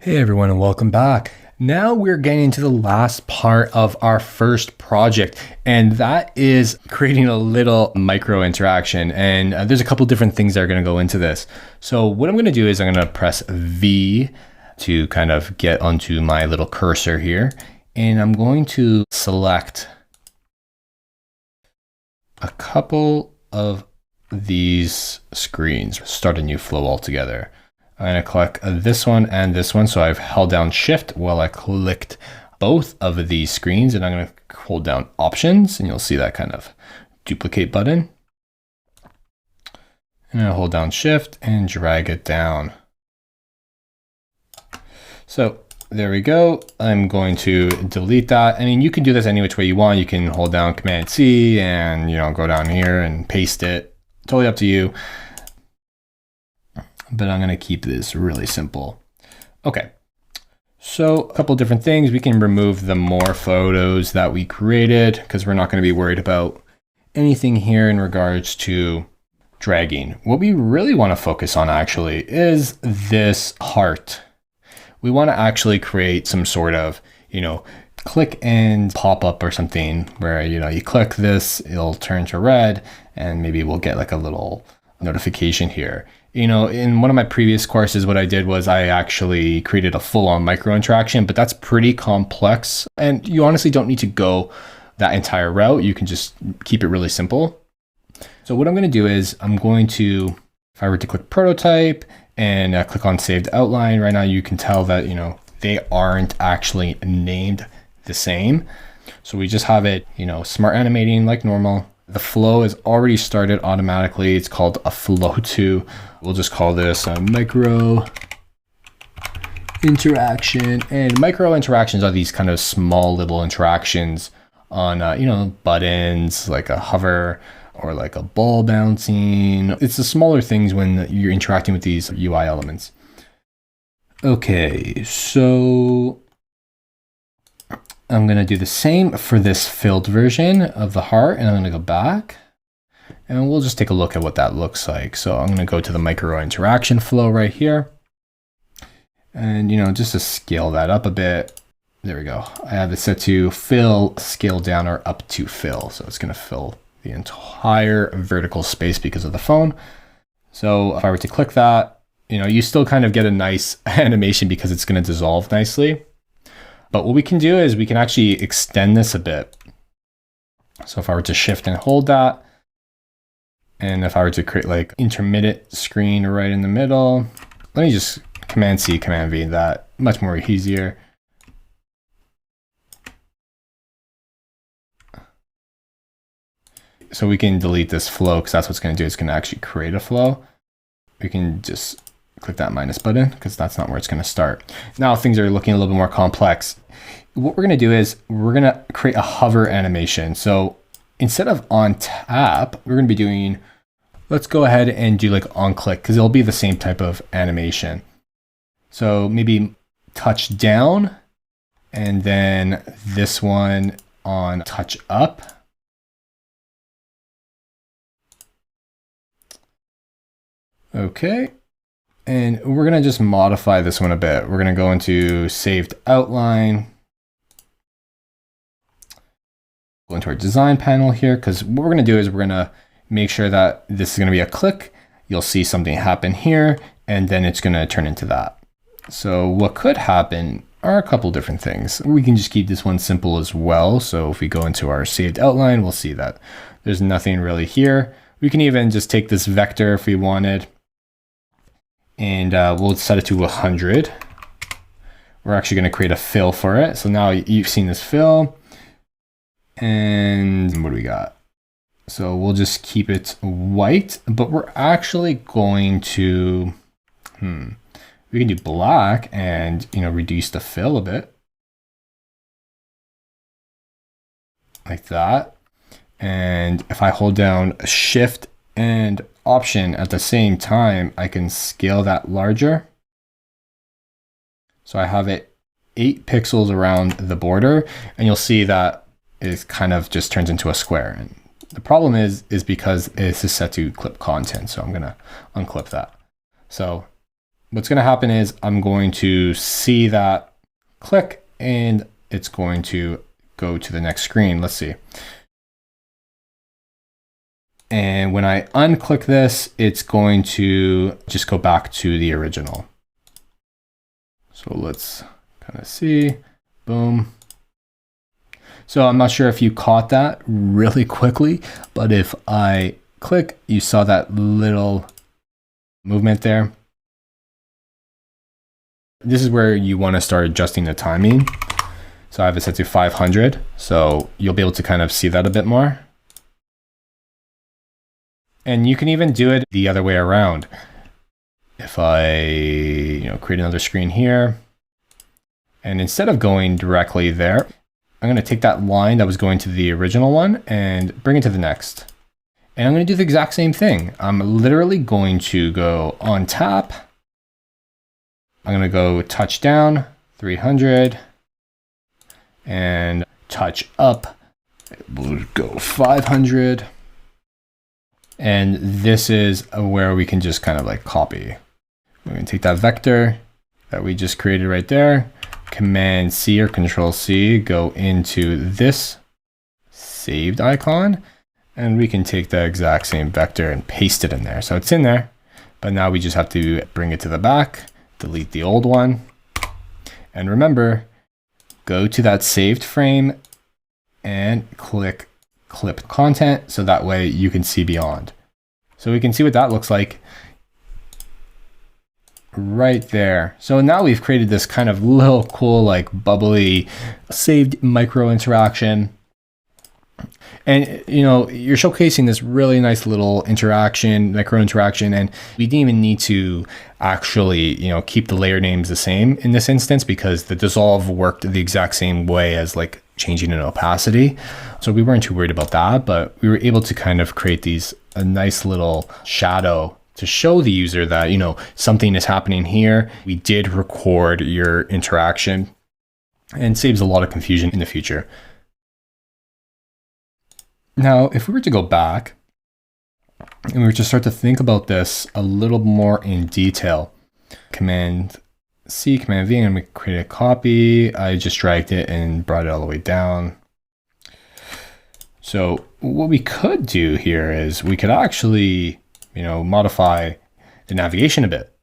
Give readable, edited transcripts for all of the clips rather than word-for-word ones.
Hey everyone, and welcome back. Now we're getting into the last part of our first project, and that is creating a little micro interaction. And there's a couple different things that are going to go into this. So what I'm going to do is I'm going to press V to kind of get onto my little cursor here, and I'm going to select a couple of these screens, start a new flow altogether. I'm going to click this one and this one. So I've held down Shift while I clicked both of these screens, and I'm going to hold down Options, and you'll see that kind of duplicate button. And I'll hold down Shift and drag it down. So there we go. I'm going to delete that. I mean, you can do this any which way you want. You can hold down Command C and, go down here and paste it. Totally up to you. But I'm going to keep this really simple. Okay, so a couple different things. We can remove the more photos that we created because we're not going to be worried about anything here in regards to dragging. What we really want to focus on actually is this heart. We want to actually create some sort of, click and pop up or something where, you click this, it'll turn to red, and maybe we'll get like a little notification here. In one of my previous courses, what I did was I actually created a full-on micro interaction, but that's pretty complex. And you honestly don't need to go that entire route. You can just keep it really simple. So what I'm going to do is I'm going to, if I were to click prototype and click on saved outline, right now you can tell that, they aren't actually named the same. So we just have it, smart animating like normal. The flow is already started automatically. It's called a flow to. We'll just call this a micro interaction. And micro interactions are these kind of small little interactions on, buttons, like a hover or like a ball bouncing. It's the smaller things when you're interacting with these UI elements. Okay, so I'm going to do the same for this filled version of the heart, and I'm going to go back and we'll just take a look at what that looks like. So I'm going to go to the micro interaction flow right here. And, just to scale that up a bit, there we go. I have it set to fill, scale down, or up to fill. So it's going to fill the entire vertical space because of the phone. So if I were to click that, you still kind of get a nice animation because it's going to dissolve nicely. But what we can do is we can actually extend this a bit. So if I were to shift and hold that, and if I were to create like intermittent screen right in the middle, let me just Command C, Command V, that much more easier. So we can delete this flow because that's what's going to do. It's going to actually create a flow. We can just click that minus button because that's not where it's going to start. Now things are looking a little bit more complex. What we're going to do is we're going to create a hover animation. So instead of on tap, we're going to be doing, let's go ahead and do like on click because it'll be the same type of animation. So maybe touch down and then this one on touch up. Okay. And we're going to just modify this one a bit. We're going to go into saved outline. Go into our design panel here, because what we're going to do is we're going to make sure that this is going to be a click. You'll see something happen here, and then it's going to turn into that. So what could happen are a couple different things. We can just keep this one simple as well. So if we go into our saved outline, we'll see that there's nothing really here. We can even just take this vector if we wanted, and we'll set it to 100. We're actually going to create a fill for it. So now you've seen this fill. And what do we got? So we'll just keep it white, but we're actually going to, we can do black and, reduce the fill a bit. Like that. And if I hold down Shift and Option at the same time, I can scale that larger. So I have it 8 pixels around the border, and you'll see that it kind of just turns into a square. And the problem is because this is set to clip content. So I'm going to unclip that. So what's going to happen is I'm going to see that click and it's going to go to the next screen. Let's see. And when I unclick this, it's going to just go back to the original. So let's kind of see, boom. So I'm not sure if you caught that really quickly, but if I click, you saw that little movement there. This is where you want to start adjusting the timing. So I have it set to 500. So you'll be able to kind of see that a bit more. And you can even do it the other way around. If I, create another screen here, and instead of going directly there, I'm going to take that line that was going to the original one and bring it to the next. And I'm going to do the exact same thing. I'm literally going to go on tap. I'm going to go touch down 300 and touch up. We'll go 500. And this is where we can just kind of like copy. We're going to take that vector that we just created right there, Command C or Control C, go into this saved icon, and we can take the exact same vector and paste it in there. So it's in there, but now we just have to bring it to the back, delete the old one. And remember, go to that saved frame and click clip content, so that way you can see beyond. So we can see what that looks like right there. So now we've created this kind of little cool, like bubbly saved micro interaction. And you're showcasing this really nice little interaction, micro interaction, and we didn't even need to actually, keep the layer names the same in this instance because the dissolve worked the exact same way as like changing an opacity. So we weren't too worried about that, but we were able to kind of create a nice little shadow to show the user that, something is happening here. We did record your interaction and saves a lot of confusion in the future. Now, if we were to go back and we were to start to think about this a little more in detail, Command C, Command V, and we create a copy. I just dragged it and brought it all the way down. So what we could do here is we could actually, modify the navigation a bit.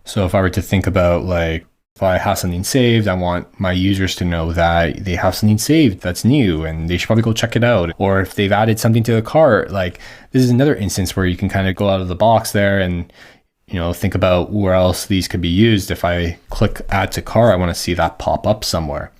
So if I were to think about like, if I have something saved, I want my users to know that they have something saved that's new and they should probably go check it out. Or if they've added something to the cart, like this is another instance where you can kind of go out of the box there and think about where else these could be used. If I click add to cart, I want to see that pop up somewhere.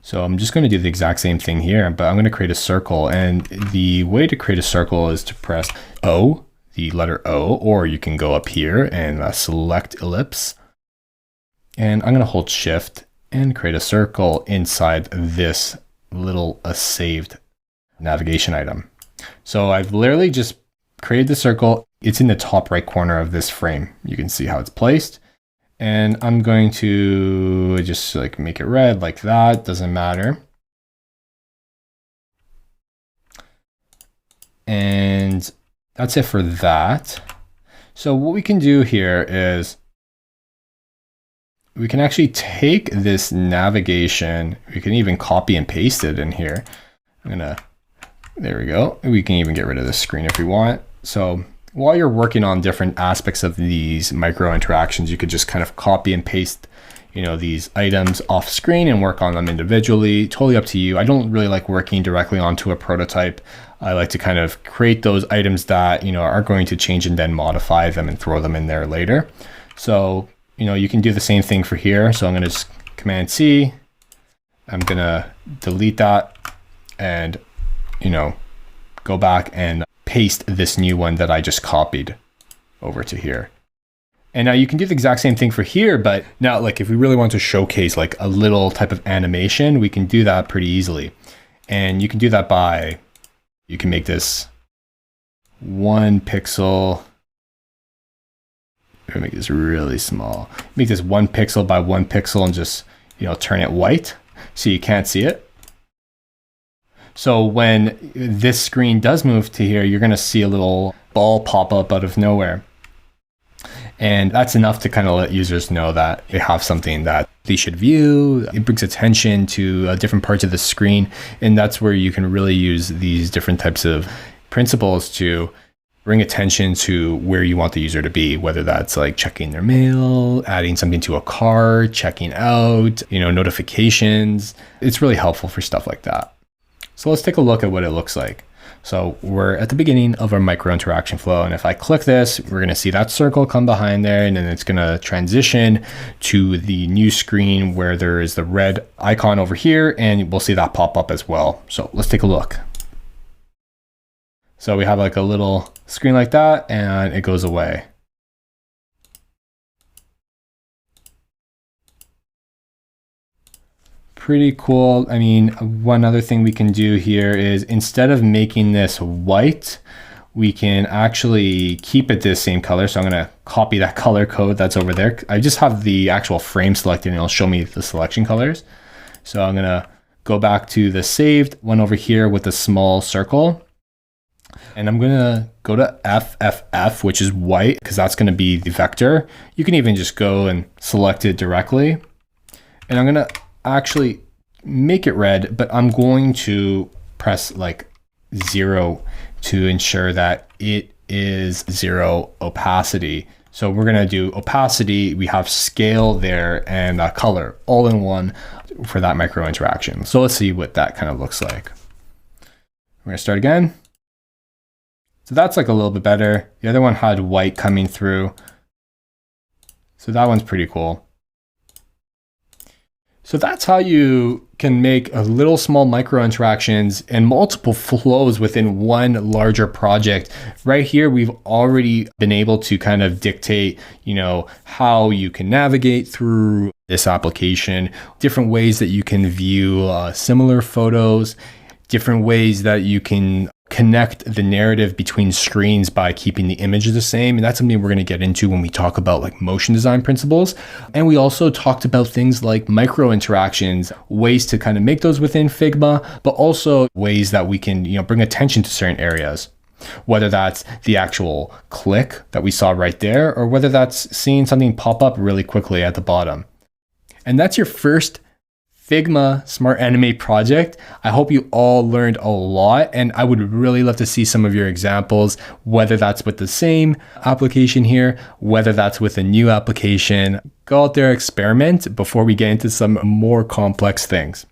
So I'm just going to do the exact same thing here, but I'm going to create a circle. And the way to create a circle is to press O, the letter O, or you can go up here and select ellipse. And I'm going to hold shift and create a circle inside this little saved navigation item. So I've literally just created the circle. It's in the top right corner of this frame. You can see how it's placed. And I'm going to just like make it red like that. Doesn't matter. And that's it for that. So what we can do here is we can actually take this navigation. We can even copy and paste it in here. There we go. We can even get rid of this screen if we want. So while you're working on different aspects of these micro interactions, you could just kind of copy and paste, these items off screen and work on them individually. Totally up to you. I don't really like working directly onto a prototype. I like to kind of create those items that, are going to change and then modify them and throw them in there later. So, you can do the same thing for here. So I'm going to just Command C. I'm going to delete that and, go back and paste this new one that I just copied over to here. And now you can do the exact same thing for here, but now like if we really want to showcase like a little type of animation, we can do that pretty easily. And you can do that by, you can make this 1 pixel. We're gonna make this really small. Make this 1 pixel by 1 pixel and just, turn it white so you can't see it. So when this screen does move to here, you're going to see a little ball pop up out of nowhere. And that's enough to kind of let users know that they have something that they should view. It brings attention to different parts of the screen. And that's where you can really use these different types of principles to bring attention to where you want the user to be, whether that's like checking their mail, adding something to a cart, checking out, notifications. It's really helpful for stuff like that. So let's take a look at what it looks like. So we're at the beginning of our micro interaction flow. And if I click this, we're going to see that circle come behind there, and then it's going to transition to the new screen where there is the red icon over here, and we'll see that pop up as well. So let's take a look. So we have like a little screen like that, and it goes away. Pretty cool. I mean, one other thing we can do here is instead of making this white, we can actually keep it the same color. So I'm going to copy that color code that's over there. I just have the actual frame selected and it'll show me the selection colors. So I'm going to go back to the saved one over here with the small circle. And I'm going to go to FFF, which is white, because that's going to be the vector. You can even just go and select it directly. And I'm going to actually make it red, but I'm going to press like 0 to ensure that it is 0 opacity. So we're going to do opacity, we have scale there, and color all in one for that micro interaction. So let's see what that kind of looks like. We're going to start again. So that's like a little bit better. The other one had white coming through. So that one's pretty cool. So that's how you can make a little small micro interactions and multiple flows within one larger project. Right here, we've already been able to kind of dictate, how you can navigate through this application, different ways that you can view similar photos, different ways that you can connect the narrative between screens by keeping the image the same. And that's something we're going to get into when we talk about like motion design principles. And we also talked about things like micro interactions, ways to kind of make those within Figma, but also ways that we can, bring attention to certain areas, whether that's the actual click that we saw right there, or whether that's seeing something pop up really quickly at the bottom. And that's your first Figma Smart Animate project. I hope you all learned a lot, and I would really love to see some of your examples, whether that's with the same application here, whether that's with a new application. Go out there, experiment before we get into some more complex things.